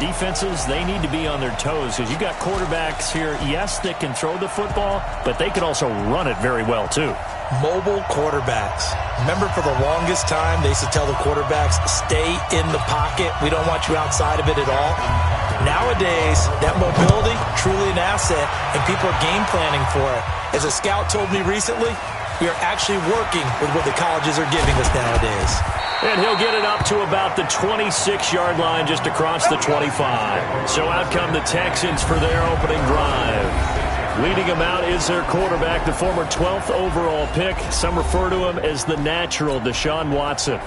defenses, they need to be on their toes because you've got quarterbacks here, yes, that can throw the football, but they can also run it very well, too. Mobile quarterbacks. Remember, for the longest time, they used to tell the quarterbacks, stay in the pocket. We don't want you outside of it at all. Nowadays, that mobility, truly an asset, and people are game planning for it. As a scout told me recently, we are actually working with what the colleges are giving us nowadays. And he'll get it up to about the 26-yard line, just across the 25. So out come the Texans for their opening drive. Leading them out is their quarterback, the former 12th overall pick. Some refer to him as the natural, Deshaun Watson.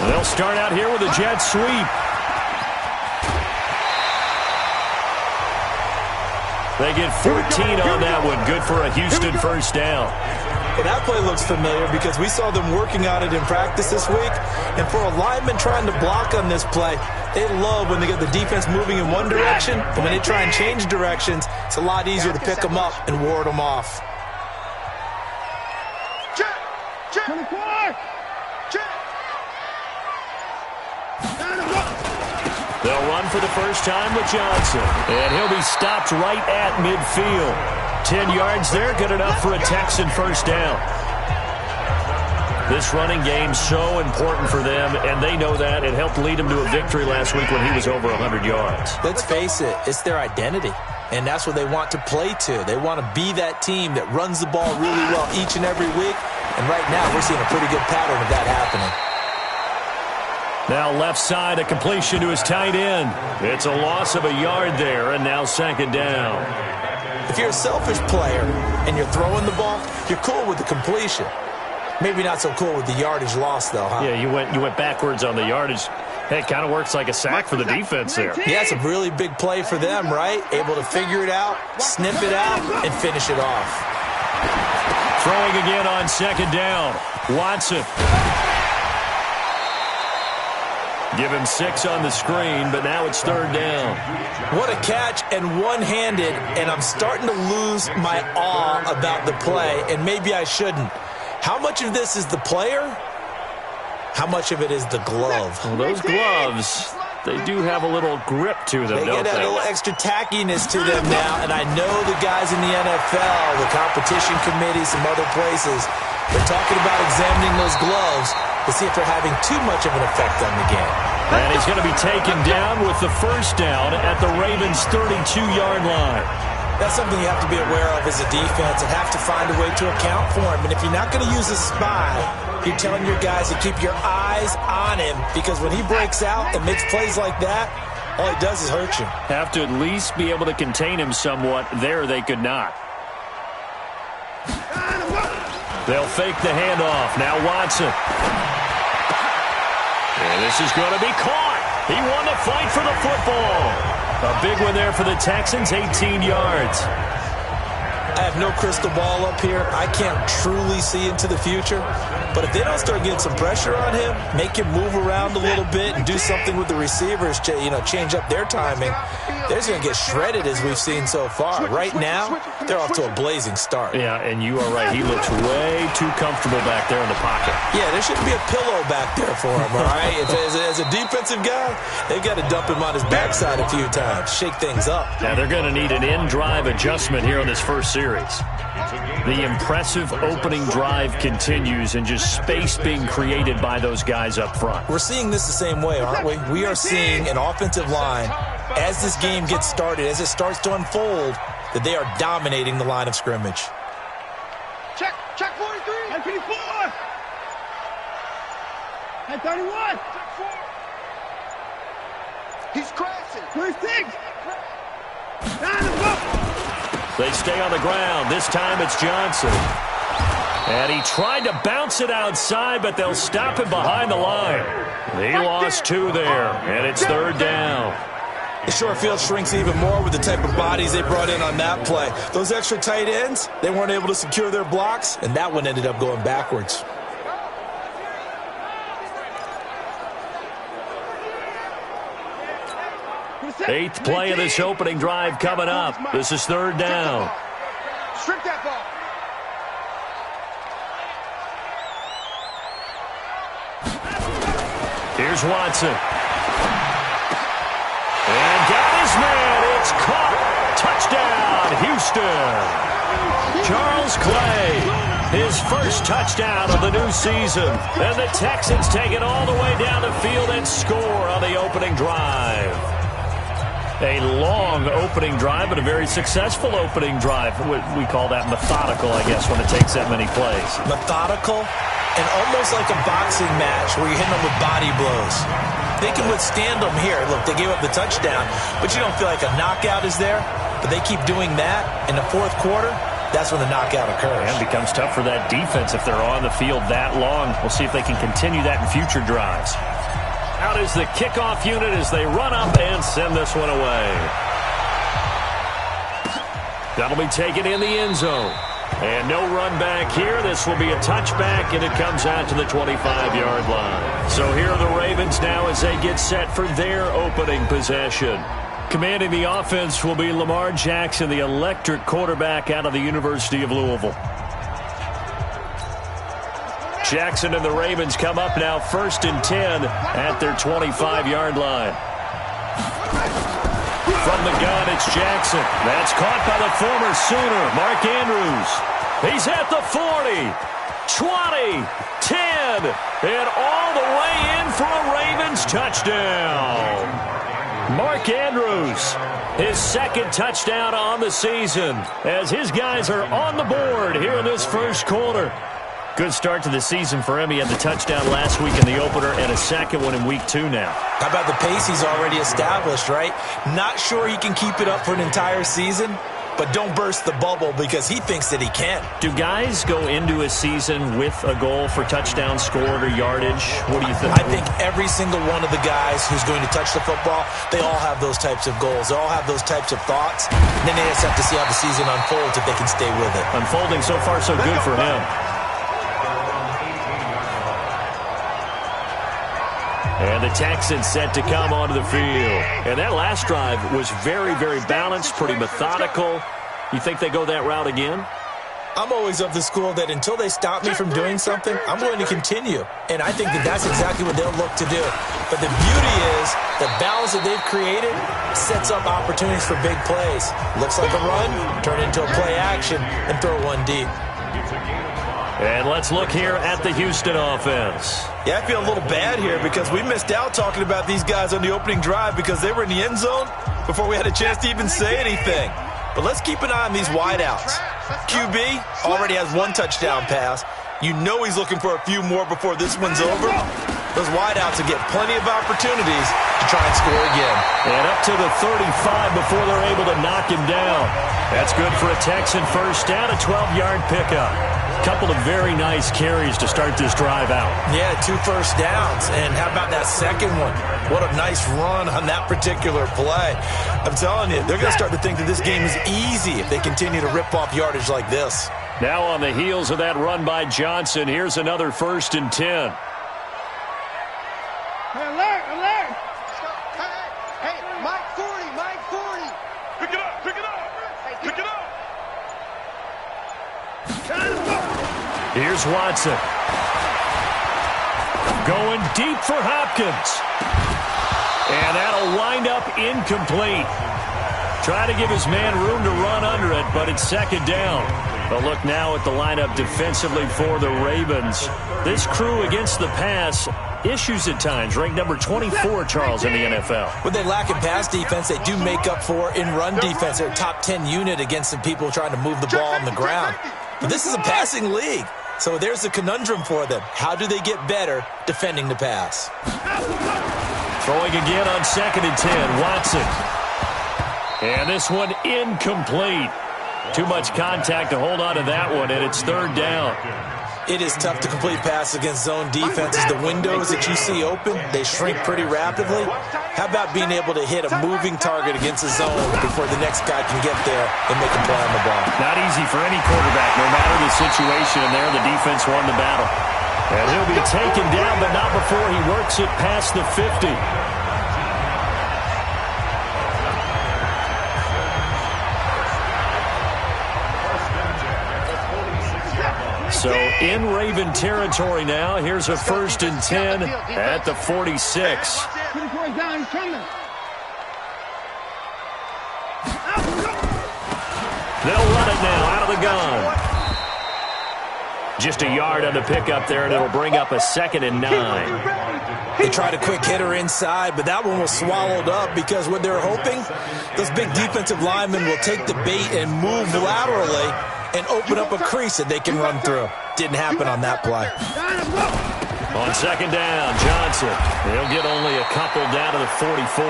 They'll start out here with a jet sweep. They get 14 on that one. Good for a Houston first down. Well, that play looks familiar because we saw them working on it in practice this week. And for a lineman trying to block on this play, they love when they get the defense moving in one direction. And when they try and change directions, it's a lot easier to pick them up and ward them off. They'll run for the first time with Johnson. And he'll be stopped right at midfield. 10 yards there, good enough for a Texan first down. This running game's so important for them, and they know that. It helped lead them to a victory last week when he was over 100 yards. Let's face it, it's their identity. And that's what they want to play to. They want to be that team that runs the ball really well each and every week. And right now, we're seeing a pretty good pattern of that happening. Now left side, a completion to his tight end. It's a loss of a yard there, and now second down. If you're a selfish player and you're throwing the ball, you're cool with the completion. Maybe not so cool with the yardage loss, though, huh? Yeah, you went backwards on the yardage. Hey, it kind of works like a sack for the defense there. Yeah, it's a really big play for them, right? Able to figure it out, snip it out, and finish it off. Throwing again on second down. Watson. Give him 6 on the screen, but now it's third down. What a catch and one-handed, and I'm starting to lose my awe about the play, and maybe I shouldn't. How much of this is the player? How much of it is the glove? Well, those gloves, they do have a little grip to them, don't they? They get a little extra tackiness to them now, and I know the guys in the NFL, the competition committee, some other places, they're talking about examining those gloves to see if they're having too much of an effect on the game. And he's going to be taken down with the first down at the Ravens' 32-yard line. That's something you have to be aware of as a defense and have to find a way to account for him. And if you're not going to use a spy, you're telling your guys to keep your eyes on him, because when he breaks out and makes plays like that, all he does is hurt you. Have to at least be able to contain him somewhat. There they could not. They'll fake the handoff. Now Watson. And this is going to be caught. He won the fight for the football. A big one there for the Texans, 18 yards. I have no crystal ball up here. I can't truly see into the future. But if they don't start getting some pressure on him, make him move around a little bit and do something with the receivers to, change up their timing, they're just going to get shredded as we've seen so far. Right now, they're off to a blazing start. Yeah, and you are right. He looks way too comfortable back there in the pocket. Yeah, there shouldn't be a pillow back there for him, all right? As a defensive guy, they've got to dump him on his backside a few times, shake things up. Now, they're going to need an in-drive adjustment here on this first series. The impressive opening drive continues, and just space being created by those guys up front. We're seeing this the same way, aren't we? We are seeing an offensive line, as this game gets started, as it starts to unfold, that they are dominating the line of scrimmage. Check 43. And 54. And 31. He's crashing. 26. They stay on the ground. This time it's Johnson. And he tried to bounce it outside, but they'll stop him behind the line. He lost 2 there, and it's third down. The short field shrinks even more with the type of bodies they brought in on that play. Those extra tight ends, they weren't able to secure their blocks, and that one ended up going backwards. 8th play of this opening drive coming up. This is 3rd down. Strip that ball. Here's Watson. And got his man. It's caught. Touchdown, Houston. Charles Clay, his first touchdown of the new season. And the Texans take it all the way down the field and score on the opening drive. A long opening drive, but a very successful opening drive. We call that methodical, I guess, when it takes that many plays. Methodical and almost like a boxing match where you're hitting them with body blows. They can withstand them here. Look, they gave up the touchdown, but you don't feel like a knockout is there. But they keep doing that in the 4th quarter. That's when the knockout occurs. And it becomes tough for that defense if they're on the field that long. We'll see if they can continue that in future drives. Out is the kickoff unit as they run up and send this one away. That'll be taken in the end zone. And no run back here. This will be a touchback, and it comes out to the 25-yard line. So here are the Ravens now as they get set for their opening possession. Commanding the offense will be Lamar Jackson, the electric quarterback out of the University of Louisville. Jackson and the Ravens come up now 1st and 10 at their 25-yard line. From the gun, it's Jackson. That's caught by the former Sooner, Mark Andrews. He's at the 40, 20, 10, and all the way in for a Ravens touchdown. Mark Andrews, his 2nd touchdown on the season, as his guys are on the board here in this 1st quarter. Good start to the season for him. He had the touchdown last week in the opener and a 2nd one in week 2 now. How about the pace he's already established, right? Not sure he can keep it up for an entire season, but don't burst the bubble because he thinks that he can. Do guys go into a season with a goal for touchdown scored or yardage? What do you think? I think every single one of the guys who's going to touch the football, they all have those types of goals. They all have those types of thoughts. And then they just have to see how the season unfolds if they can stay with it. Unfolding so far so good for him. And the Texans set to come onto the field. And that last drive was very, very balanced, pretty methodical. You think they go that route again? I'm always of the school that until they stop me from doing something, I'm going to continue. And I think that that's exactly what they'll look to do. But the beauty is the balance that they've created sets up opportunities for big plays. Looks like a run, turn it into a play action, and throw one deep. And let's look here at the Houston offense. Yeah, I feel a little bad here because we missed out talking about these guys on the opening drive because they were in the end zone before we had a chance to even say anything. But let's keep an eye on these wideouts. QB already has 1 touchdown pass. You know he's looking for a few more before this one's over. Those wideouts will get plenty of opportunities to try and score again. And up to the 35 before they're able to knock him down. That's good for a Texan first down, a 12-yard pickup. Couple of very nice carries to start this drive out. Yeah, 2 first downs. And how about that second one? What a nice run on that particular play. I'm telling you, they're going to start to think that this game is easy if they continue to rip off yardage like this. Now on the heels of that run by Johnson, here's another 1st and 10. Alert, alert. Hey, Mike 40, Mike 40. Pick it up, pick it up, pick it up. Here's Watson. Going deep for Hopkins. And that'll wind up incomplete. Trying to give his man room to run under it, but it's 2nd down. But look now at the lineup defensively for the Ravens. This crew against the pass, issues at times, ranked number 24, Charles, in the NFL. When they lack in pass defense, they do make up for in run defense. They're a top 10 unit against the people trying to move the ball on the ground. But this is a passing league. So there's the conundrum for them. How do they get better defending the pass? Throwing again on 2nd and 10, Watson. And this one incomplete. Too much contact to hold on to that one, and it's 3rd down. It is tough to complete passes against zone defenses. The windows that you see open, they shrink pretty rapidly. How about being able to hit a moving target against a zone before the next guy can get there and make a play on the ball? Not easy for any quarterback, no matter the situation, and there the defense won the battle. And he'll be taken down, but not before he works it past the 50. in Raven territory now. Here's a 1st and 10 at the 46. They'll run it now out of the gun. Just a yard on the pickup there, and it'll bring up a 2nd and 9. They tried a quick hitter inside, but that one was swallowed up because what they're hoping, those big defensive linemen will take the bait and move laterally and open up a crease that they can run through. Didn't happen on that play. On 2nd down, Johnson. They'll get only a couple down to the 44.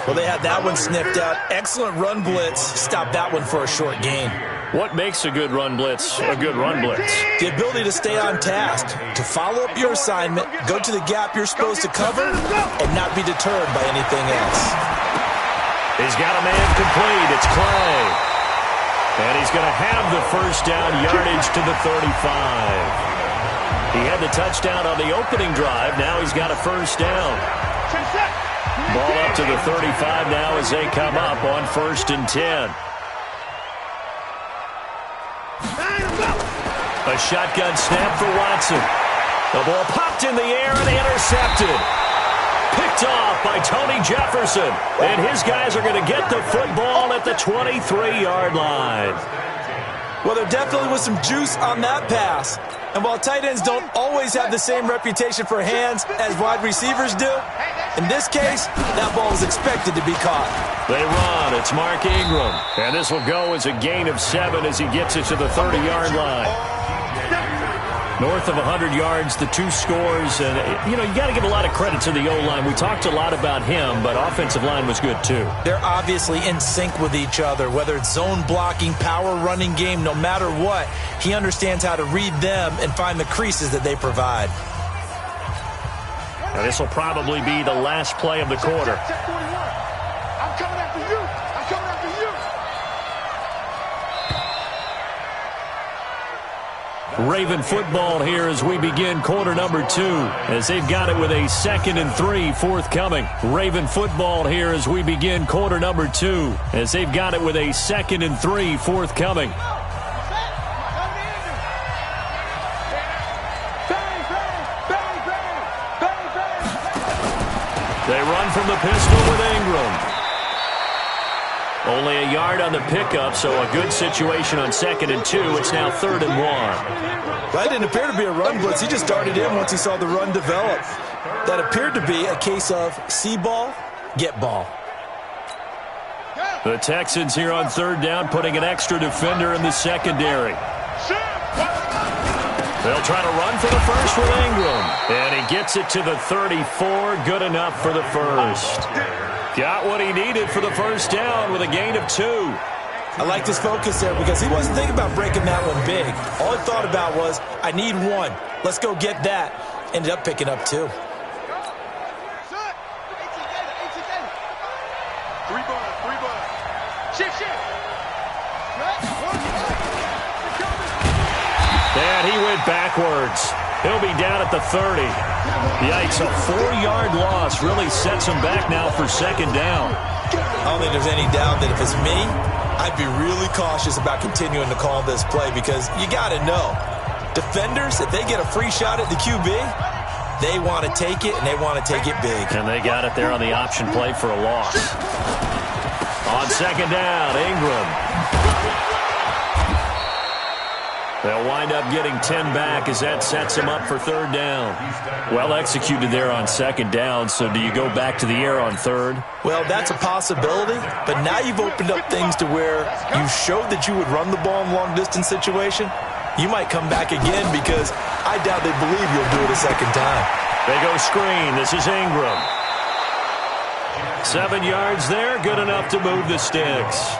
Well, they had that one sniffed out. Excellent run blitz. Stopped that one for a short gain. What makes a good run blitz a good run blitz? The ability to stay on task, to follow up your assignment, go to the gap you're supposed to cover, and not be deterred by anything else. He's got a man complete. It's Clay. And he's going to have the 1st down yardage to the 35. He had the touchdown on the opening drive. Now he's got a 1st down. Ball up to the 35 now as they come up on 1st and 10. A shotgun snap for Watson. The ball popped in the air and intercepted. Picked off by Tony Jefferson. And his guys are going to get the football at the 23-yard line. Well, there definitely was some juice on that pass. And while tight ends don't always have the same reputation for hands as wide receivers do, in this case, that ball was expected to be caught. They run. It's Mark Ingram. And this will go as a gain of 7 as he gets it to the 30-yard line. North of 100 yards, the 2 scores. And, you got to give a lot of credit to the O-line. We talked a lot about him, but offensive line was good too. They're obviously in sync with each other, whether it's zone blocking, power running game, no matter what. He understands how to read them and find the creases that they provide. Now, this will probably be the last play of the quarter. I'm coming after you. I'm coming after you. Raven football here as we begin quarter number 2, as they've got it with a 2nd and 3 forthcoming. Raven football here as we begin quarter number 2, as they've got it with a 2nd and 3 forthcoming. They run from the pistol with Ingram. Only a yard on the pickup, so a good situation on 2nd and 2. It's now 3rd and 1. That didn't appear to be a run blitz. He just darted in once he saw the run develop. That appeared to be a case of see ball, get ball. The Texans here on 3rd down, putting an extra defender in the secondary. They'll try to run for the 1st with Ingram. And he gets it to the 34. Good enough for the 1st. Got what he needed for the 1st down with a gain of 2. I like his focus there because he wasn't thinking about breaking that one big. All he thought about was, I need 1. Let's go get that. Ended up picking up 2. 3 ball. Shift. And he went backwards. He'll be down at the 30. Yikes, a 4-yard loss really sets him back now for 2nd down. I don't think there's any doubt that if it's me, I'd be really cautious about continuing to call this play because you got to know, defenders, if they get a free shot at the QB, they want to take it, and they want to take it big. And they got it there on the option play for a loss. On 2nd down, Ingram. They'll wind up getting 10 back as that sets them up for 3rd down. Well executed there on 2nd down, so do you go back to the air on 3rd? Well, that's a possibility, but now you've opened up things to where you showed that you would run the ball in long-distance situation. You might come back again because I doubt they believe you'll do it a 2nd time. They go screen. This is Ingram. 7 yards there, good enough to move the sticks.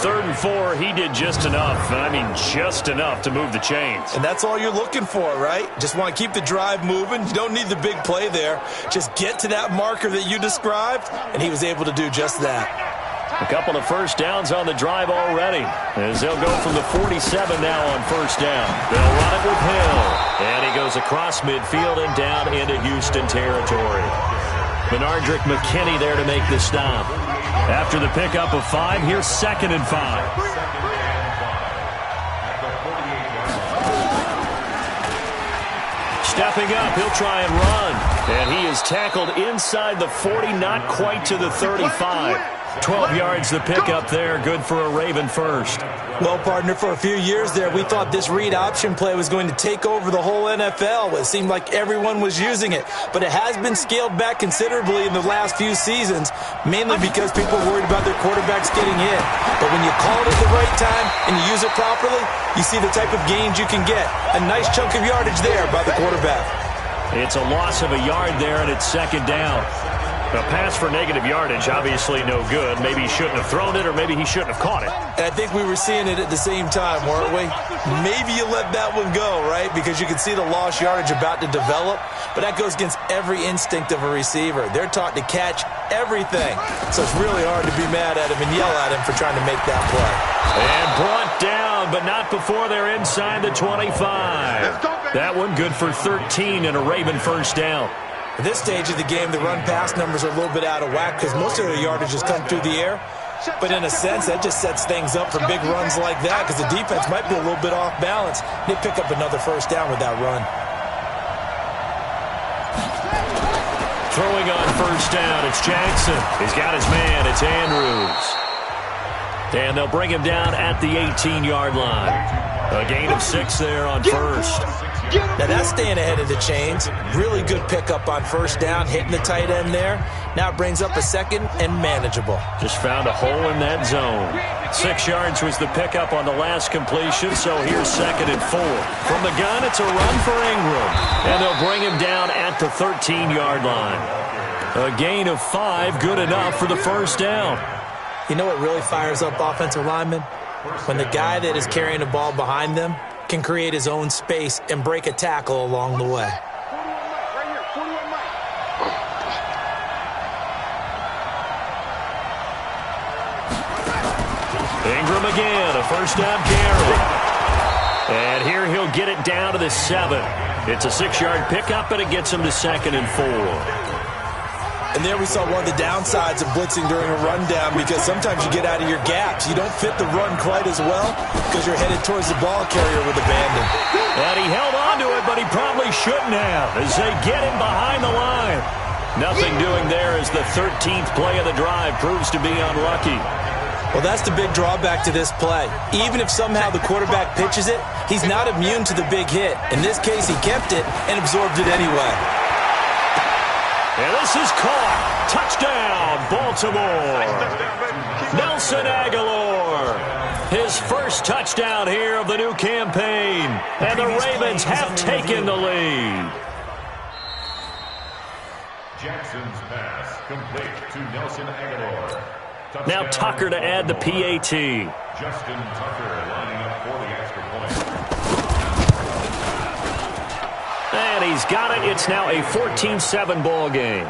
3rd and 4, he did just enough. I mean, just enough to move the chains. And that's all you're looking for, right? Just want to keep the drive moving. You don't need the big play there. Just get to that marker that you described, and he was able to do just that. A couple of 1st downs on the drive already, as they'll go from the 47 now on 1st down. They'll run it with Hill, and he goes across midfield and down into Houston territory. Benardrick McKinney there to make the stop. After the pickup of 5, here's 2nd and 5. Stepping up, he'll try and run. And he is tackled inside the 40, not quite to the 35. 12 yards the pickup there, good for a Raven first. Well, partner, for a few years there, we thought this read option play was going to take over the whole NFL. It seemed like everyone was using it, but it has been scaled back considerably in the last few seasons, mainly because people are worried about their quarterbacks getting hit. But when you call it at the right time and you use it properly, you see the type of gains you can get. A nice chunk of yardage there by the quarterback. It's a loss of a yard there, and it's second down. A pass for negative yardage, obviously no good. Maybe he shouldn't have thrown it, or maybe he shouldn't have caught it. And I think we were seeing it at the same time, weren't we? Maybe you let that one go, right? Because you can see the lost yardage about to develop. But that goes against every instinct of a receiver. They're taught to catch everything. So it's really hard to be mad at him and yell at him for trying to make that play. And brought down, but not before they're inside the 25. That one good for 13 and a Raven first down. At this stage of the game, the run-pass numbers are a little bit out of whack because most of their yardage has come through the air. But in a sense, that just sets things up for big runs like that because the defense might be a little bit off balance. They pick up another first down with that run. Throwing on first down, it's Jackson. He's got his man, it's Andrews. And they'll bring him down at the 18-yard line. A gain of 6 there on first. Now that's staying ahead of the chains. Really good pickup on first down, hitting the tight end there. Now it brings up a second and manageable. Just found a hole in that zone. 6 yards was the pickup on the last completion, so here's second and 4. From the gun, it's a run for Ingram. And they'll bring him down at the 13-yard line. A gain of 5, good enough for the first down. You know what really fires up offensive linemen? When the guy that is carrying the ball behind them can create his own space and break a tackle along the way. Ingram again, a first down carry. And here he'll get it down to the 7. It's a 6-yard pickup, and it gets him to second and 4. And there we saw one of the downsides of blitzing during a rundown because sometimes you get out of your gaps. You don't fit the run quite as well because you're headed towards the ball carrier with abandon. And he held on to it, but he probably shouldn't have as they get him behind the line. Nothing doing there as the 13th play of the drive proves to be unlucky. Well, that's the big drawback to this play. Even if somehow the quarterback pitches it, he's not immune to the big hit. In this case, he kept it and absorbed it anyway. And this is caught. Touchdown, Baltimore. Nelson Aguilar. His first touchdown here of the new campaign. And the Ravens have taken the lead. Jackson's pass complete to Nelson Aguilar. Touchdown. Now Tucker to add the PAT. Justin Tucker lining up for the extra point. And he's got it. It's now a 14-7 ball game.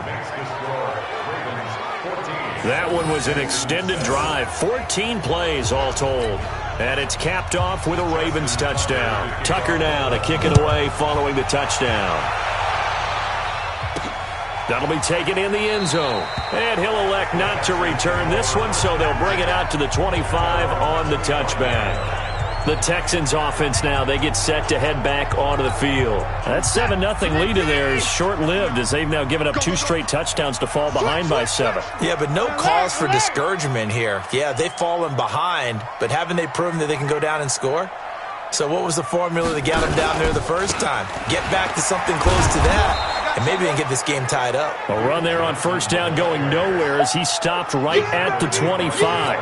That one was an extended drive. 14 plays all told. And it's capped off with a Ravens touchdown. Tucker now to kick it away following the touchdown. That'll be taken in the end zone. And he'll elect not to return this one, so they'll bring it out to the 25 on the touchback. The Texans offense now, they get set to head back onto the field. That 7-0 lead in there is short-lived as they've now given up 2 straight touchdowns to fall behind by 7. Yeah, but no cause for discouragement here. Yeah, they've fallen behind, but haven't they proven that they can go down and score? So what was the formula that got them down there the first time? Get back to something close to that, and maybe they can get this game tied up. A run there on first down going nowhere as he stopped right at the 25.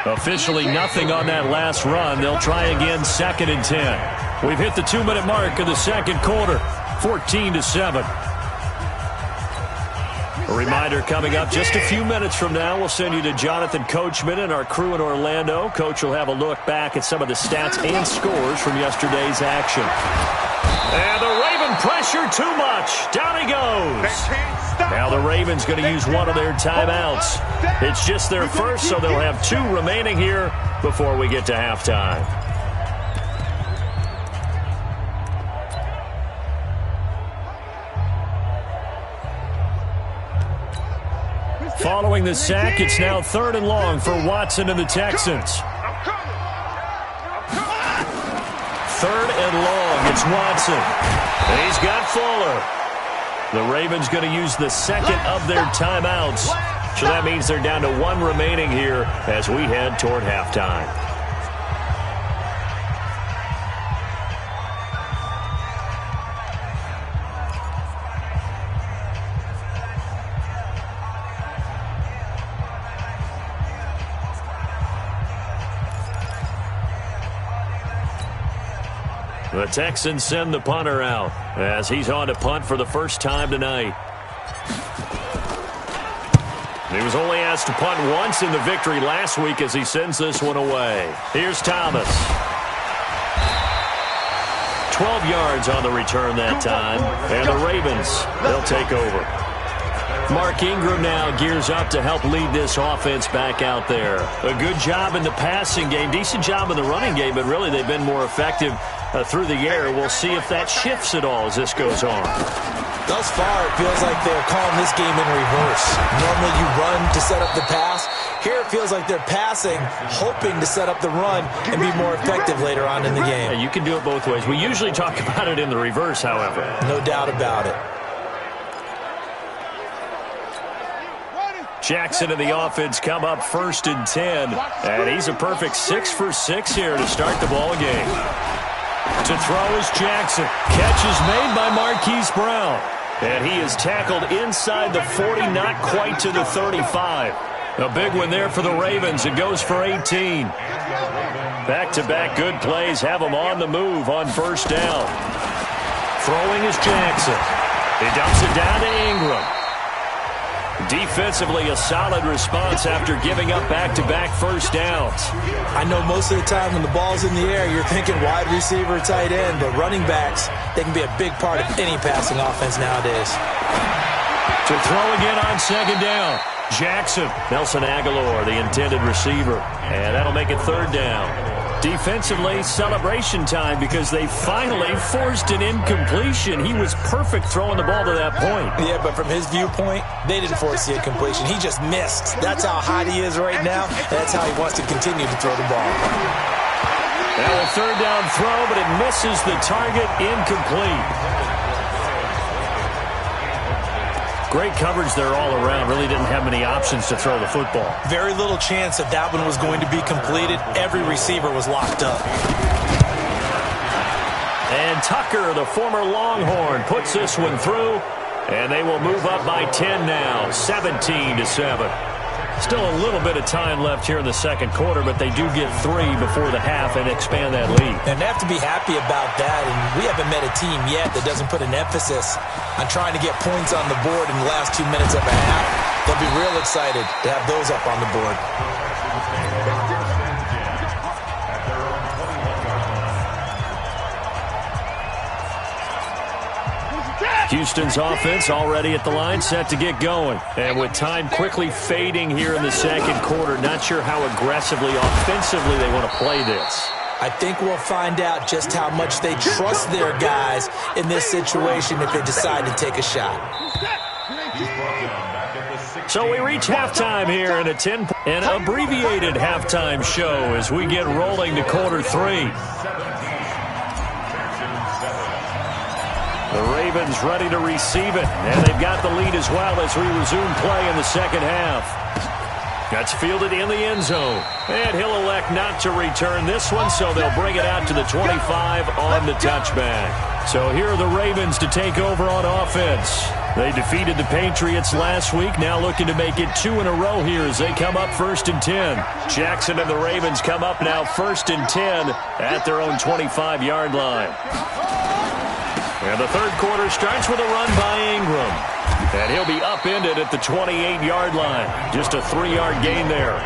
Officially nothing on that last run. They'll try again, second and 10. We've hit the 2-minute mark of the second quarter, 14-7. A reminder coming up just a few minutes from now, we'll send you to Jonathan Coachman and our crew in Orlando. Coach will have a look back at some of the stats and scores from yesterday's action. And the Raven pressure too much. Down he goes. Now the Ravens going to use one of their timeouts. It's just their first, so they'll have 2 remaining here before we get to halftime. Following the sack, it's now 3rd and long for Watson and the Texans. 3rd and long. It's Watson. And he's got Fuller. The Ravens going to use the second of their timeouts. So that means they're down to 1 remaining here as we head toward halftime. The Texans send the punter out as he's on to punt for the first time tonight. He was only asked to punt once in the victory last week as he sends this one away. Here's Thomas. 12 yards on the return that time. And the Ravens, they'll take over. Mark Ingram now gears up to help lead this offense back out there. A good job in the passing game, decent job in the running game, but really they've been more effective through the air. We'll see if that shifts at all as this goes on. Thus far, it feels like they're calling this game in reverse. Normally you run to set up the pass. Here it feels like they're passing, hoping to set up the run and be more effective later on in the game. Yeah, you can do it both ways. We usually talk about it in the reverse, however. No doubt about it. Jackson and the offense come up 1st and 10. And he's a perfect 6 for 6 here to start the ball game. To throw is Jackson. Catch is made by Marquise Brown. And he is tackled inside the 40, not quite to the 35. A big one there for the Ravens. It goes for 18. Back-to-back good plays have them on the move on 1st down. Throwing is Jackson. He dumps it down to Ingram. Defensively, a solid response after giving up back-to-back 1st downs. I know most of the time when the ball's in the air, you're thinking wide receiver, tight end, but running backs, they can be a big part of any passing offense nowadays. To throw again on 2nd down. Jackson, Nelson Aguilar, the intended receiver. And that'll make it 3rd down. Defensively, celebration time because they finally forced an incompletion. He was perfect throwing the ball to that point. Yeah, but from his viewpoint, they didn't force the incompletion. He just missed. That's how hot he is right now. That's how he wants to continue to throw the ball. Now a 3rd down throw, but it misses the target, incomplete. Great coverage there all around. Really didn't have many options to throw the football. Very little chance that that one was going to be completed. Every receiver was locked up. And Tucker, the former Longhorn, puts this one through. And they will move up by 10 now, 17-7. Still a little bit of time left here in the 2nd quarter, but they do get 3 before the half and expand that lead. And they have to be happy about that. And we haven't met a team yet that doesn't put an emphasis on trying to get points on the board in the last 2 minutes of a half. They'll be real excited to have those up on the board. Houston's offense already at the line, set to get going. And with time quickly fading here in the 2nd quarter, not sure how aggressively, offensively they want to play this. I think we'll find out just how much they trust their guys in this situation if they decide to take a shot. So we reach halftime here in an abbreviated halftime show as we get rolling to quarter 3. The Ravens ready to receive it, and they've got the lead as well as we resume play in the 2nd half. That's fielded in the end zone, and he'll elect not to return this one, so they'll bring it out to the 25 on the touchback. So here are the Ravens to take over on offense. They defeated the Patriots last week, now looking to make it 2 in a row here as they come up 1st and 10. Jackson and the Ravens come up now 1st and 10 at their own 25-yard line. And the 3rd quarter starts with a run by Ingram. And he'll be upended at the 28-yard line. Just a 3-yard gain there.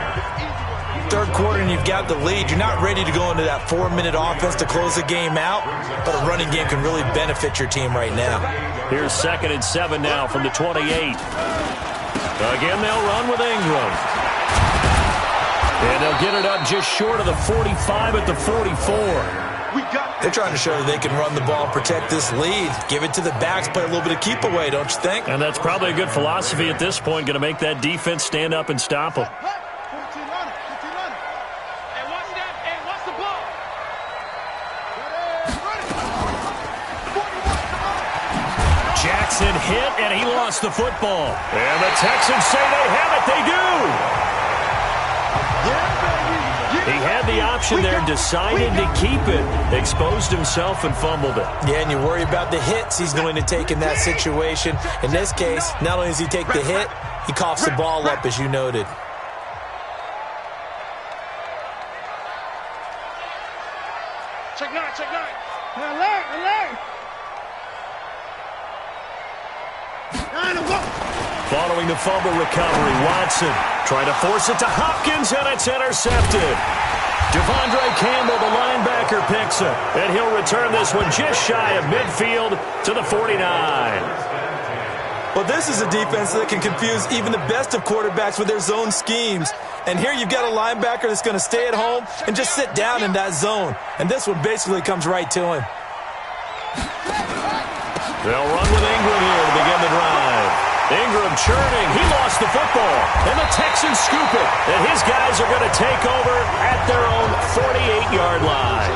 3rd quarter and you've got the lead. You're not ready to go into that 4-minute offense to close the game out, but a running game can really benefit your team right now. Here's 2nd and 7 now from the 28. Again, they'll run with Ingram. And they'll get it up just short of the 45 at the 44. They're trying to show that they can run the ball and protect this lead. Give it to the backs, play a little bit of keep away, don't you think? And that's probably a good philosophy at this point, going to make that defense stand up and stop them. Jackson hit, and he lost the football. And the Texans say they have it. They do. He had the option there, decided to keep it, exposed himself and fumbled it. Yeah, and you worry about the hits he's going to take in that situation. In this case, not only does he take the hit, he coughs the ball up, as you noted. Check nine. Alert. Following the fumble recovery, Watson trying to force it to Hopkins, and it's intercepted. Devondre Campbell, the linebacker, picks it, and he'll return this one just shy of midfield to the 49. Well, this is a defense that can confuse even the best of quarterbacks with their zone schemes. And here you've got a linebacker that's going to stay at home and just sit down in that zone. And this one basically comes right to him. They'll run with Ingram here to begin the drive. Ingram churning. He lost the football. And the Texans scoop it. And his guys are going to take over at their own 48-yard line.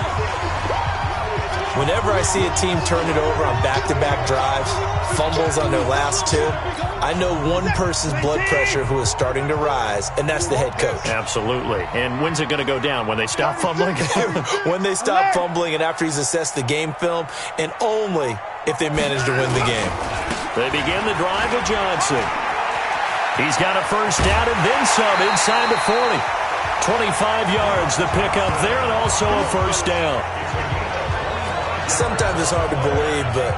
Whenever I see a team turn it over on back-to-back drives, fumbles on their last two, I know one person's blood pressure who is starting to rise, and that's the head coach. Absolutely. And when's it going to go down? When they stop fumbling? When they stop fumbling and after he's assessed the game film, and only if they manage to win the game. They begin the drive with Johnson. He's got a first down and then some inside the 40. 25 yards the pickup there, and also a first down. Sometimes it's hard to believe, but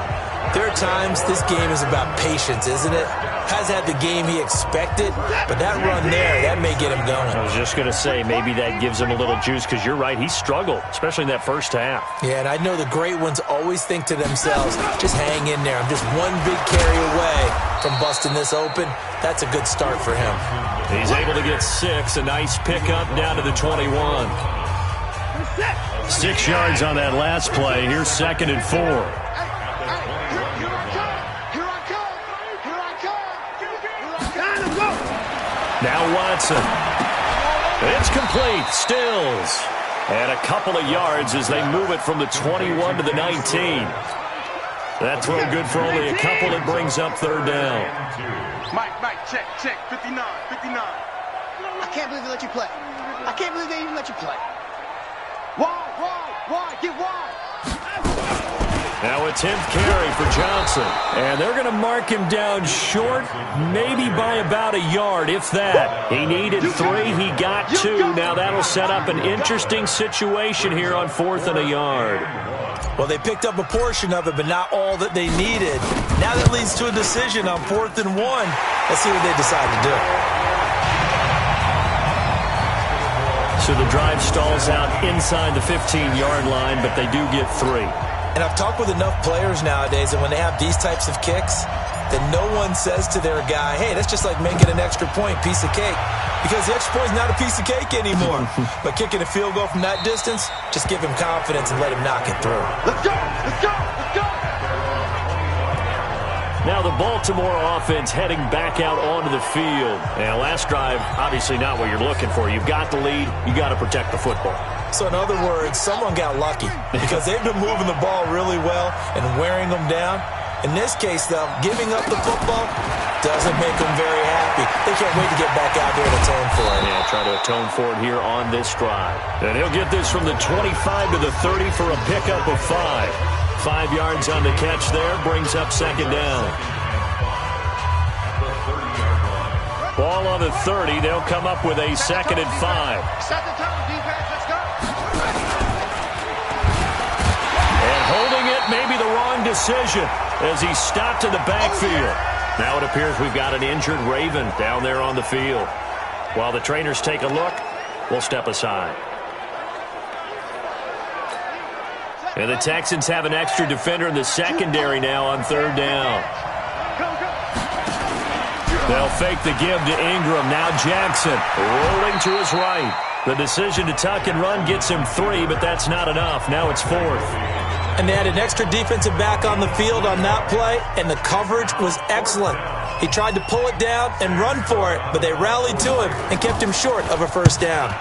there are times this game is about patience, isn't it? Has had the game he expected, but that run there, that may get him going. I was just going to say, maybe that gives him a little juice, because you're right, he struggled, especially in that first half. Yeah, and I know the great ones always think to themselves, just hang in there. I'm just one big carry away from busting this open. That's a good start for him. He's able to get 6, a nice pickup down to the 21. 6 yards on that last play. Here's 2nd and 4. Now Watson. It's complete. Stills. And a couple of yards as they move it from the 21 to the 19. That throw good for only a couple. It brings up 3rd down. Mike, check. 59. I can't believe they let you play. I can't believe they even let you play. Why? Get wide. Now a 10th carry for Johnson. And they're going to mark him down short, maybe by about a yard, if that. He needed 3, he got 2. Now that'll set up an interesting situation here on 4th and a yard. Well, they picked up a portion of it, but not all that they needed. Now that leads to a decision on 4th and 1. Let's see what they decide to do. So the drive stalls out inside the 15-yard line, but they do get 3. And I've talked with enough players nowadays that when they have these types of kicks, that no one says to their guy, hey, that's just like making an extra point, piece of cake. Because the extra point is not a piece of cake anymore. But kicking a field goal from that distance, just give him confidence and let him knock it through. Let's go! Now the Baltimore offense heading back out onto the field. And last drive, obviously not what you're looking for. You've got the lead. You got to protect the football. So in other words, someone got lucky because they've been moving the ball really well and wearing them down. In this case, though, giving up the football doesn't make them very happy. They can't wait to get back out there and atone for it. Yeah, try to atone for it here on this drive. And he'll get this from the 25 to the 30 for a pickup of 5. 5 yards on the catch there, brings up 2nd down. Ball on the 30, they'll come up with a 2nd and 5. Set the tone, defense, let's go. And holding it may be the wrong decision as he stopped in the backfield. Now it appears we've got an injured Raven down there on the field. While the trainers take a look, we'll step aside. And the Texans have an extra defender in the secondary now on 3rd down. They'll fake the give to Ingram. Now Jackson rolling to his right. The decision to tuck and run gets him 3, but that's not enough. Now it's 4th. And they had an extra defensive back on the field on that play, and the coverage was excellent. He tried to pull it down and run for it, but they rallied to him and kept him short of a first down.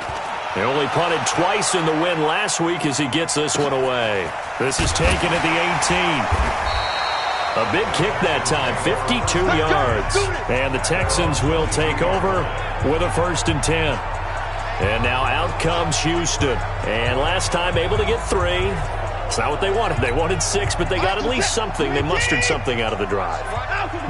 They only punted twice in the win last week as he gets this one away. This is taken at the 18. A big kick that time, 52 yards. And the Texans will take over with a 1st and 10. And now out comes Houston. And last time able to get 3. It's not what they wanted. They wanted 6, but they got at least something. They mustered something out of the drive.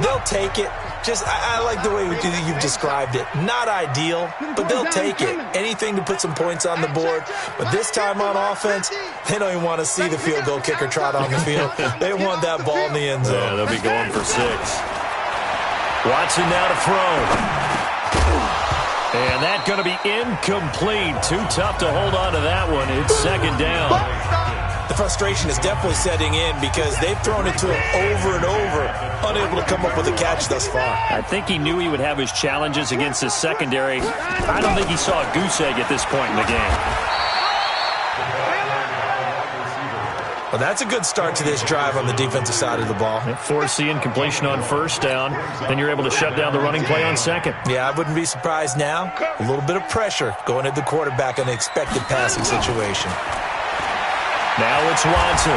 They'll take it. I like the way you've described it. Not ideal, but they'll take it. Anything to put some points on the board. But this time on offense, they don't even want to see the field goal kicker trot on the field. They want that ball in the end zone. Yeah, they'll be going for 6. Watson now to throw. And that's going to be incomplete. Too tough to hold on to that one. It's 2nd down. The frustration is definitely setting in because they've thrown it to him over and over, unable to come up with a catch thus far. I think he knew he would have his challenges against his secondary. I don't think he saw a goose egg at this point in the game. Well, that's a good start to this drive on the defensive side of the ball. Forcing completion on 1st down, then you're able to shut down the running play on 2nd. Yeah, I wouldn't be surprised now. A little bit of pressure going at the quarterback in an expected passing situation. Now it's Watson.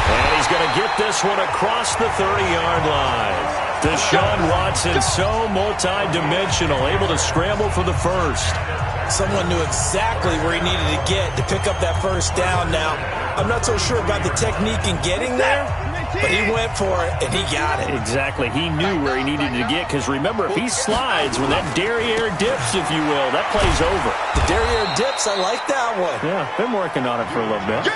And he's going to get this one across the 30-yard line. Deshaun Watson, so multi-dimensional, able to scramble for the 1st. Someone knew exactly where he needed to get to pick up that 1st down. Now, I'm not so sure about the technique in getting there, but he went for it, and he got it. Exactly. He knew where he needed to get, because remember, if he slides, when that derriere dips, if you will, that play's over. The derriere dips, I like that one. Yeah, been working on it for a little bit.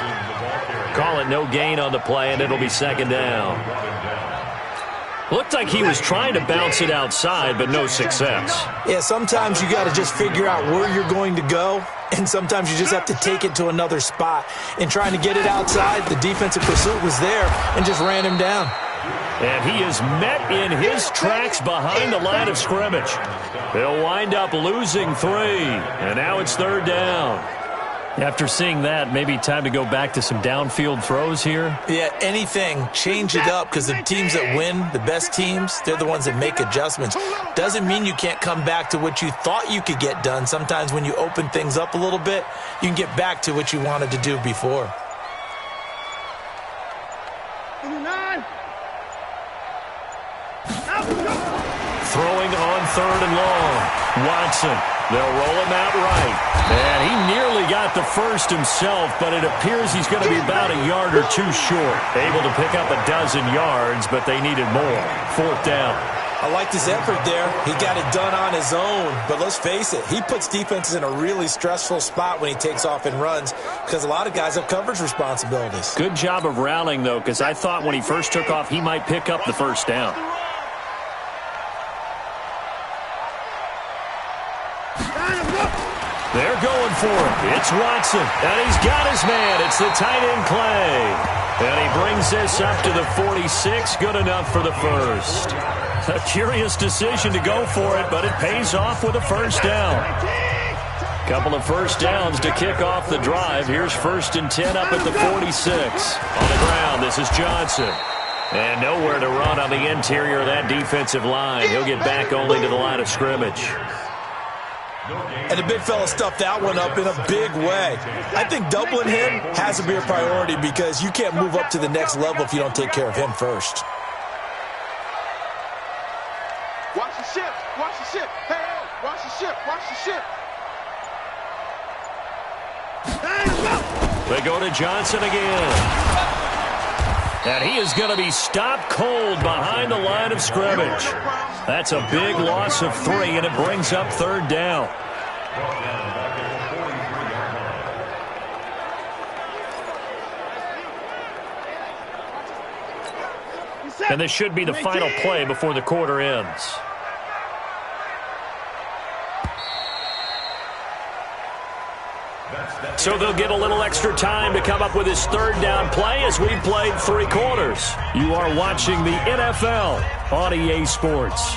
Call it no gain on the play, and it'll be 2nd down. Looked like he was trying to bounce it outside, but no success. Yeah, sometimes you got to just figure out where you're going to go, and sometimes you just have to take it to another spot. In trying to get it outside, the defensive pursuit was there and just ran him down. And he is met in his tracks behind the line of scrimmage. They'll wind up losing 3, and now it's 3rd down. After seeing that, maybe time to go back to some downfield throws here. Yeah, anything. Change it up, because the teams that win, the best teams, they're the ones that make adjustments. Doesn't mean you can't come back to what you thought you could get done. Sometimes when you open things up a little bit, you can get back to what you wanted to do before. Throwing on 3rd and long. Watson. They'll roll him out right. And he nearly got the 1st himself, but it appears he's going to be about a yard or 2 short. Able to pick up a dozen yards, but they needed more. 4th down. I liked his effort there. He got it done on his own. But let's face it, he puts defenses in a really stressful spot when he takes off and runs, because a lot of guys have coverage responsibilities. Good job of rallying, though, because I thought when he first took off, he might pick up the 1st down. They're going for it. It's Watson, and he's got his man. It's the tight end Clay. And he brings this up to the 46. Good enough for the 1st. A curious decision to go for it, but it pays off with a 1st down. Couple of 1st downs to kick off the drive. Here's 1st and 10 up at the 46. On the ground, this is Johnson. And nowhere to run on the interior of that defensive line. He'll get back only to the line of scrimmage. And the big fella stuffed that one up in a big way. I think doubling him has to be a priority, because you can't move up to the next level if you don't take care of him first. Watch the ship. Watch the ship. Hey, hey, watch the ship. Watch the ship. They go to Johnson again. And he is going to be stopped cold behind the line of scrimmage. That's a big loss of 3, and it brings up 3rd down. And this should be the final play before the quarter ends. So they'll get a little extra time to come up with his 3rd down play as we've played 3 quarters. You are watching the NFL on EA Sports.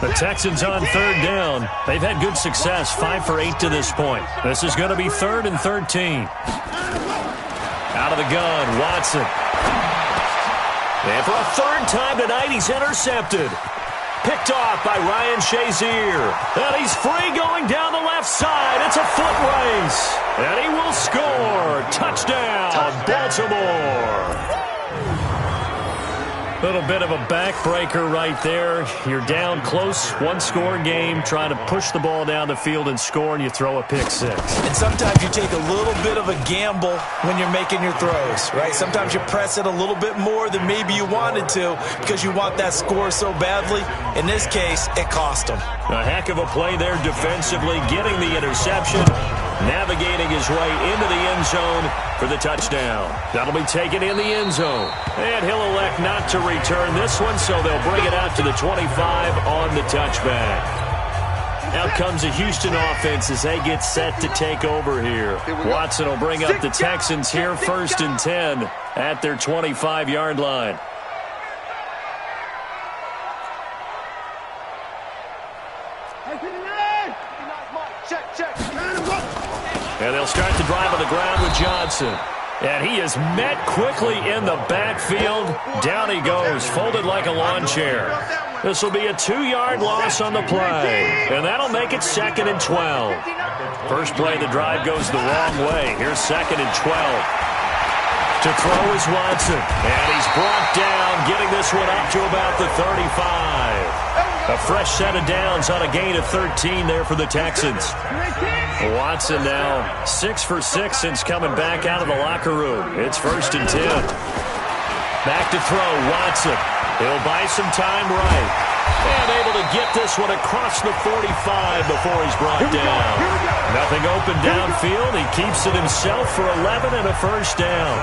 The Texans on 3rd down. They've had good success, 5 for 8 to this point. This is going to be 3rd and 13. Out of the gun, Watson. And for a 3rd time tonight, he's intercepted. Picked off by Ryan Shazier. And he's free going down the left side. It's a foot race. And he will score. Touchdown, Baltimore. Little bit of a backbreaker right there. You're down close, one-score game, trying to push the ball down the field and score, and you throw a pick six. And sometimes you take a little bit of a gamble when you're making your throws, right? Sometimes you press it a little bit more than maybe you wanted to because you want that score so badly. In this case, it cost them. A heck of a play there defensively, getting the interception, navigating his way into the end zone for the touchdown. That'll be taken in the end zone. And he'll elect not to return this one, so they'll bring it out to the 25 on the touchback. Out comes the Houston offense as they get set to take over here. Watson will bring up the Texans here, 1st and 10 at their 25-yard line. And they'll start the drive on the ground with Johnson. And he is met quickly in the backfield. Down he goes, folded like a lawn chair. This will be a 2-yard loss on the play. And that'll make it 2nd and 12. First play of the drive goes the wrong way. Here's 2nd and 12. To throw is Watson. And he's brought down, getting this one up to about the 35. A fresh set of downs on a gain of 13 there for the Texans. Watson now 6 for 6 since coming back out of the locker room. It's 1st and 10. Back to throw, Watson. He'll buy some time right. And able to get this one across the 45 before he's brought down. Nothing open downfield. He keeps it himself for 11 and a first down.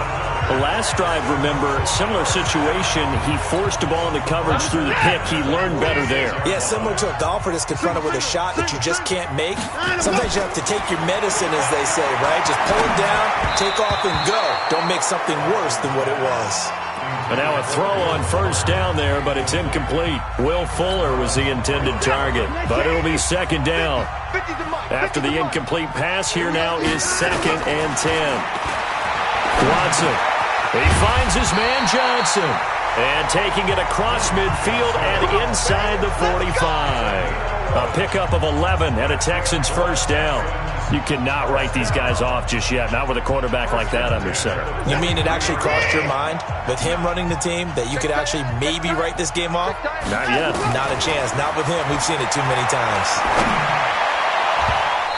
The last drive, remember, similar situation. He forced the ball into coverage through the pick. He learned better there. Yeah, similar to a golfer that's confronted with a shot that you just can't make. Sometimes you have to take your medicine, as they say, right? Just pull it down, take off, and go. Don't make something worse than what it was. And now a throw on first down there, but it's incomplete. Will Fuller was the intended target, but it'll be 2nd down. After the incomplete pass, here now is 2nd and 10. Watson. He finds his man Johnson. And taking it across midfield and inside the 45. A pickup of 11 and a Texans first down. You cannot write these guys off just yet, not with a quarterback like that under center. You mean it actually crossed your mind with him running the team that you could actually maybe write this game off? Not yet. Not a chance. Not with him. We've seen it too many times.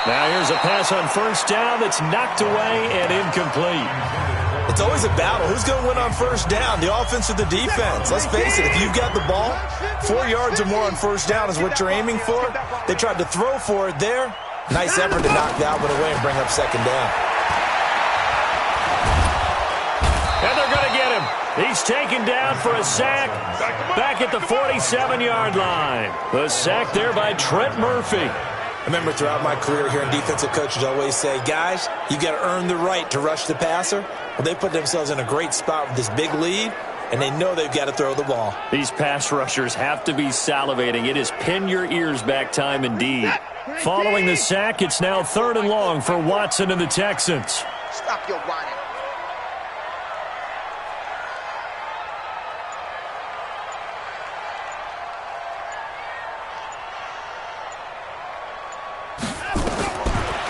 Now here's a pass on first down that's knocked away and incomplete. It's always a battle. Who's going to win on first down, the offense or the defense? Let's face it, if you've got the ball, 4 yards or more on first down is what you're aiming for. They tried to throw for it there. Nice effort to knock that one away and bring up 2nd down. And they're going to get him. He's taken down for a sack back at the 47-yard line. The sack there by Trent Murphy. I remember throughout my career here in defensive coaches always say, guys, you got to earn the right to rush the passer. Well, they put themselves in a great spot with this big lead, and they know they've got to throw the ball. These pass rushers have to be salivating. It is pin your ears back time indeed. Following the sack, it's now 3rd and long for Watson and the Texans. Stop your whining.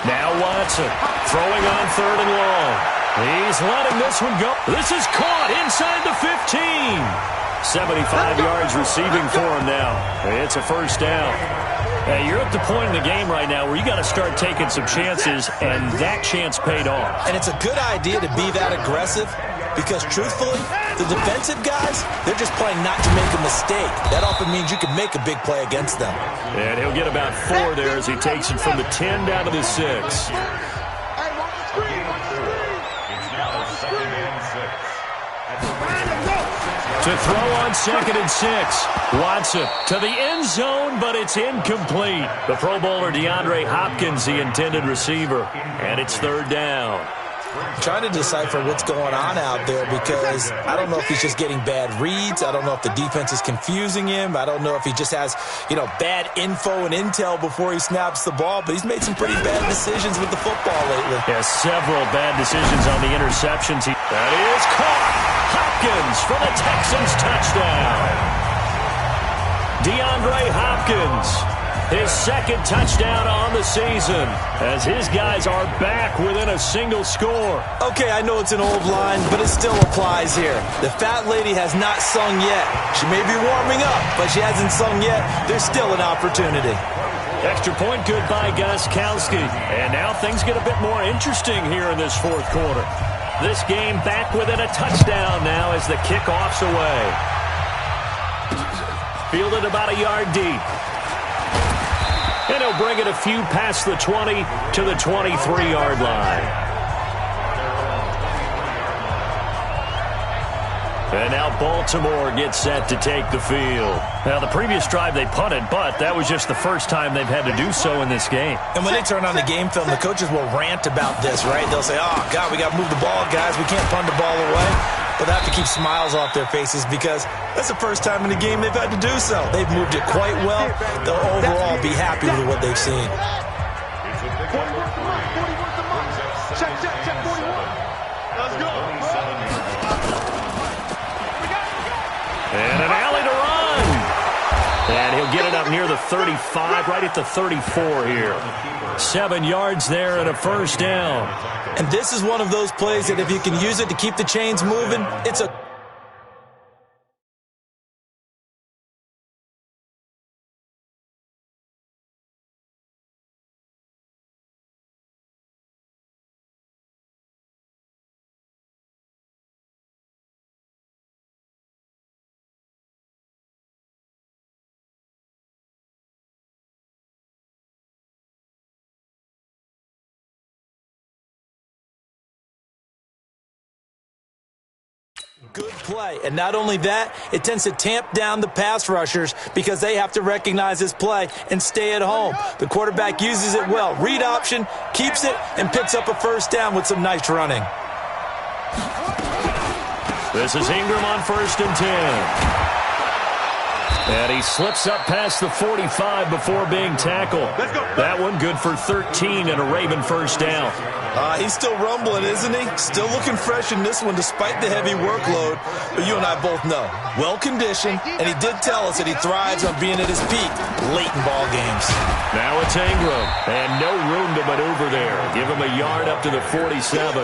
Now Watson throwing on 3rd and long. He's letting this one go. This is caught inside the 15. 75 yards receiving for him now. It's a first down. Hey, you're at the point in the game right now where you got to start taking some chances, and that chance paid off. And it's a good idea to be that aggressive because, truthfully, the defensive guys, they're just playing not to make a mistake. That often means you can make a big play against them. And he'll get about 4 there as he takes it from the 10 down to the 6. It's now 2nd and 6. To throw on 2nd and 6. Watson to the end zone, but it's incomplete. The Pro Bowler DeAndre Hopkins, the intended receiver. And it's 3rd down. I'm trying to decipher what's going on out there because I don't know if he's just getting bad reads. I don't know if the defense is confusing him. I don't know if he just has, bad info and intel before he snaps the ball. But he's made some pretty bad decisions with the football lately. Yeah, several bad decisions on the interceptions. That is caught. Hopkins for the Texans touchdown. DeAndre Hopkins His second touchdown on the season as his guys are back within a single score. Okay, I know it's an old line, but it still applies here. The fat lady has not sung yet. She may be warming up, but she hasn't sung yet. There's still an opportunity. Extra point good by Gostkowski. And now things get a bit more interesting here in this fourth quarter. This game back within a touchdown now as the kickoff's away. Fielded about a yard deep. And he'll bring it a few past the 20 to the 23-yard line. And now Baltimore gets set to take the field. Now, the previous drive they punted, but that was just the first time they've had to do so in this game. And when they turn on the game film, the coaches will rant about this, right? They'll say, oh, God, we got to move the ball, guys. We can't punt the ball away. But they have to keep smiles off their faces because that's the first time in the game they've had to do so. They've moved it quite well. They'll overall be happy with what they've seen. 40 worth the month. 40 worth the month. Check, 41. Let's go. And an alley to run. And he'll get it up near the 35, right at the 34 here. 7 yards there and a first down. And this is one of those plays that if you can use it to keep the chains moving, it's a... Good play. And not only that, it tends to tamp down the pass rushers because they have to recognize this play and stay at home. The quarterback uses it well. Read option, keeps it, and picks up a first down with some nice running. This is Ingram on 1st and 10. And he slips up past the 45 before being tackled. That one good for 13 and a Raven first down. He's still rumbling, isn't he? Still looking fresh in this one despite the heavy workload. But you and I both know, well-conditioned, and he did tell us that he thrives on being at his peak late in ball games. Now it's Ingram, and no room to maneuver there. Give him a yard up to the 47.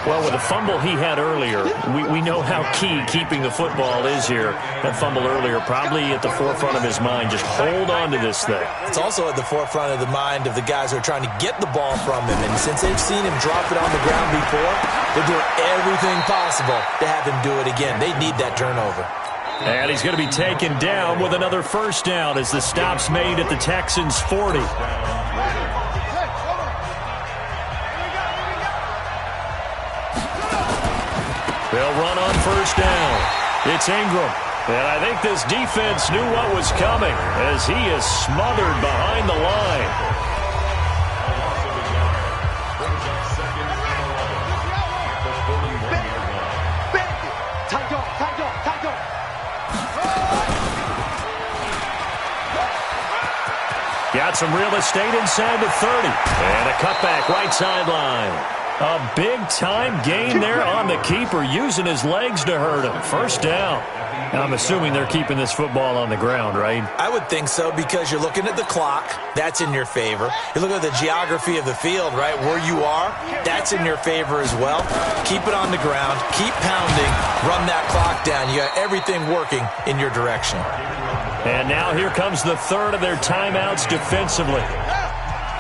Well, with the fumble he had earlier, we know how key keeping the football is here. That fumble earlier probably at the forefront of his mind. Just hold on to this thing. It's also at the forefront of the mind of the guys who are trying to get the ball from him. And since they've seen him drop it on the ground before, they're doing everything possible to have him do it again. They need that turnover. And he's going to be taken down with another first down as the stop's made at the Texans' 40. They'll run on first down. It's Ingram. And I think this defense knew what was coming as he is smothered behind the line. Got some real estate inside the 30. And a cutback right sideline. A big-time gain there on the keeper, using his legs to hurt him. First down. I'm assuming they're keeping this football on the ground, right? I would think so because you're looking at the clock. That's in your favor. You look at the geography of the field, right? Where you are, that's in your favor as well. Keep it on the ground. Keep pounding. Run that clock down. You got everything working in your direction. And now here comes the third of their timeouts defensively.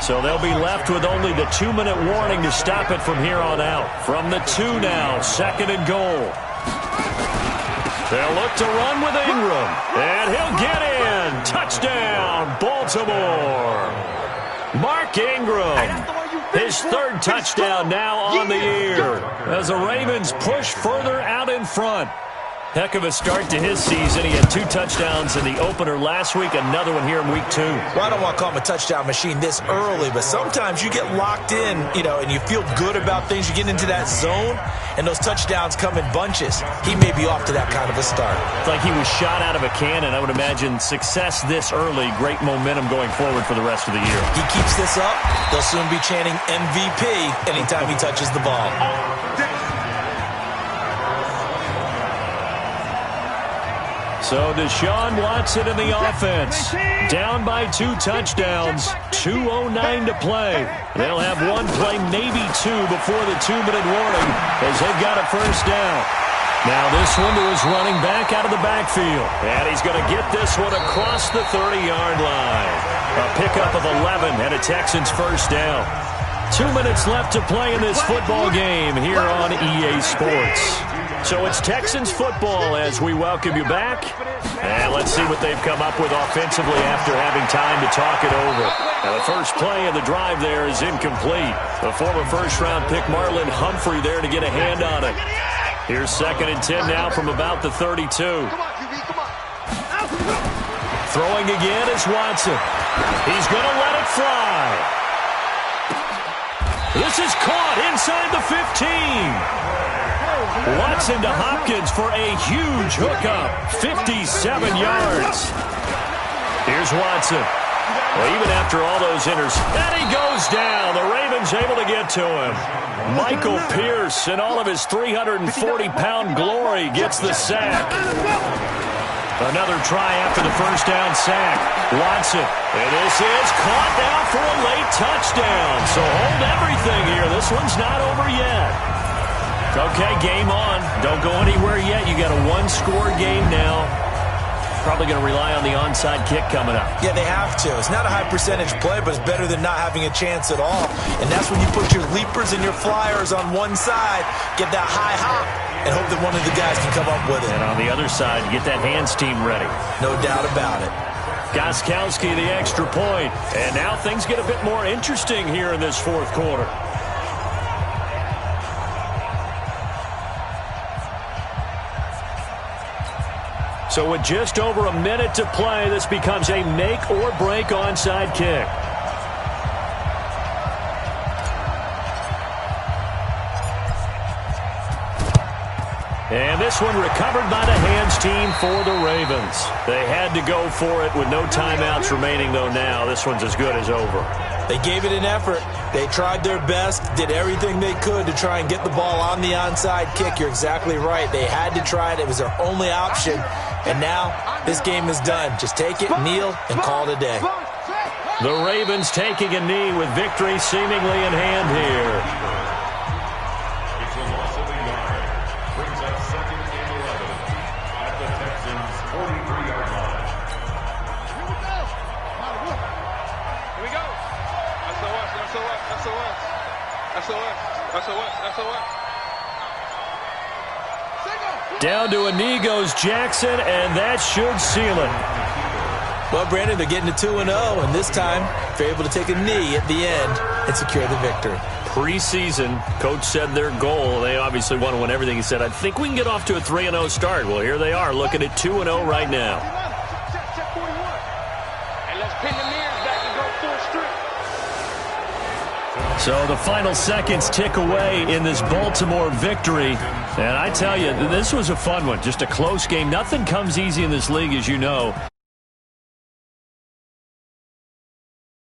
So they'll be left with only the 2-minute warning to stop it from here on out. From the 2 now, 2nd and goal. They'll look to run with Ingram. And he'll get in. Touchdown, Baltimore. Mark Ingram. His 3rd touchdown now on the year as the Ravens push further out in front. Heck of a start to his season. He had 2 touchdowns in the opener last week, another one here in week 2. Well, I don't want to call him a touchdown machine this early, but sometimes you get locked in, and you feel good about things. You get into that zone, and those touchdowns come in bunches. He may be off to that kind of a start. It's like he was shot out of a cannon. I would imagine success this early, great momentum going forward for the rest of the year. He keeps this up, they'll soon be chanting MVP anytime he touches the ball. So Deshaun Watson in the offense. Down by 2 touchdowns. 2:09 to play. They'll have one play, maybe two, before the 2-minute warning as they've got a first down. Now this one to his running back out of the backfield. And he's going to get this one across the 30-yard line. A pickup of 11 and a Texans first down. 2 minutes left to play in this football game here on EA Sports. So it's Texans football as we welcome you back. And let's see what they've come up with offensively after having time to talk it over. Now the first play of the drive there is incomplete. The former first-round pick Marlon Humphrey there to get a hand on it. Here's 2nd and 10 now from about the 32. Throwing again is Watson. He's going to let it fly. This is caught inside the 15. Watson to Hopkins for a huge hookup. 57 yards. Here's Watson. Well, even after all those and he goes down. The Ravens able to get to him. Michael Pierce, in all of his 340-pound glory, gets the sack. Another try after the first down sack. Watson. And this is caught now for a late touchdown. So hold everything here. This one's not over yet. Okay, game on. Don't go anywhere yet. You got a one-score game now. Probably going to rely on the onside kick coming up. Yeah, they have to. It's not a high-percentage play, but it's better than not having a chance at all. And that's when you put your leapers and your flyers on one side, get that high hop, and hope that one of the guys can come up with it. And on the other side, get that hands team ready. No doubt about it. Gostkowski the extra point. And now things get a bit more interesting here in this fourth quarter. So with just over a minute to play, this becomes a make-or-break onside kick. And this one recovered by the hands team for the Ravens. They had to go for it with no timeouts remaining, though now. This one's as good as over. They gave it an effort. They tried their best, did everything they could to try and get the ball on the onside kick. You're exactly right. They had to try it. It was their only option. And now this game is done. Just take it, kneel, and call it a day. The Ravens taking a knee with victory seemingly in hand here. It's a loss of a yard. Brings up 2nd and 11 at the Texans' 43-yard line. Here we go. SOS. Down to a knee goes Jackson, and that should seal it. Well, Brandon, they're getting to 2-0, and this time they're able to take a knee at the end and secure the victory. Preseason, coach said their goal, they obviously want to win everything. He said, I think we can get off to a 3-0 start. Well, here they are looking at 2-0 right now. And let's pin the mirrors back and go full strength. So the final seconds tick away in this Baltimore victory. And I tell you, this was a fun one. Just a close game. Nothing comes easy in this league, as you know.